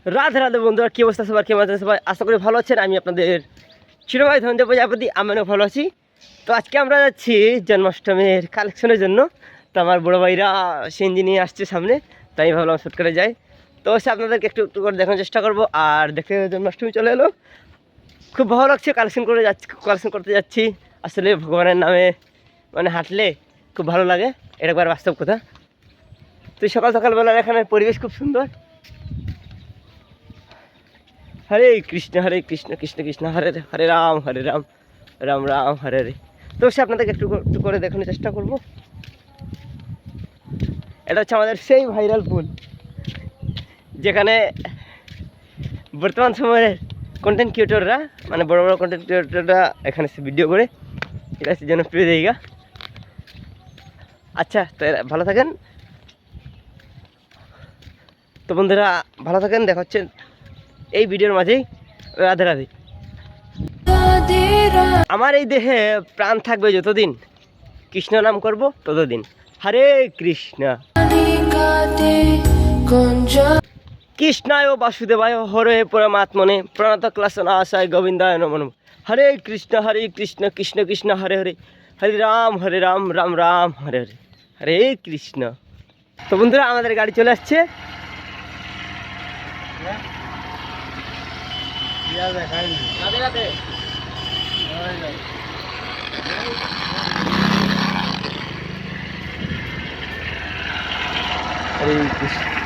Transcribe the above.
রাধে রাধে বন্ধুরা, কি অবস্থা সবার? কেমন আছেন সবাই? আশা করি ভালো আছেন। আমি আপনাদের ছোট ভাই ধনঞ্জয় প্রজাপতি, আমিও ভালো আছি। তো আজকে আমরা যাচ্ছি জন্মাষ্টমীর কালেকশনের জন্য। তো আমার বড়ো ভাইরা সেঞ্জি নিয়ে আসছে সামনে, তাই ভাবলাম শ্যুট করে যাই। তো সে আপনাদেরকে একটু একটু করে দেখানোর চেষ্টা করবো। আর দেখে জন্মাষ্টমী চলে এলো, খুব ভালো লাগছে। কালেকশন করতে যাচ্ছি। আসলে ভগবানের নামে মানে হাঁটলে খুব ভালো লাগে, এটা একবার বাস্তব কথা। তো সকালবেলার এখানে পরিবেশ খুব সুন্দর। হরে কৃষ্ণ কৃষ্ণ কৃষ্ণ হরে হরে রাম রাম রাম হরে হরে। তো সে আপনাদেরকে একটু একটু করে দেখানোর চেষ্টা করব। এটা হচ্ছে আমাদের সেই ভাইরাল ফুল, যেখানে বর্তমান সময়ের কন্টেন্ট ক্রিয়েটররা, মানে বড় বড় কন্টেন্ট ক্রিয়েটররা এখানে সে ভিডিও করে। এটা হচ্ছে জনপ্রিয় জায়গা। আচ্ছা, তো ভালো থাকেন। তো বন্ধুরা ভালো থাকেন, দেখা হচ্ছে এই ভিডিওর মাঝেই। রাধে রাধে। আমার এই দেহে প্রাণ থাকবে যতদিন, কৃষ্ণ নাম করব ততদিন। হরে কৃষ্ণ কৃষ্ণায় বাসুদেবায় হরে পরমাত্মনে প্রণত ক্লাসন আশায় গোবিন্দায় নমঃ নমঃ। হরে কৃষ্ণ কৃষ্ণ কৃষ্ণ হরে হরে, হরে রাম রাম রাম হরে হরে, হরে কৃষ্ণ। তো বন্ধুরা আমাদের গাড়ি চলে আসছে। রাধে রাধে। হরে কৃষ্ণ।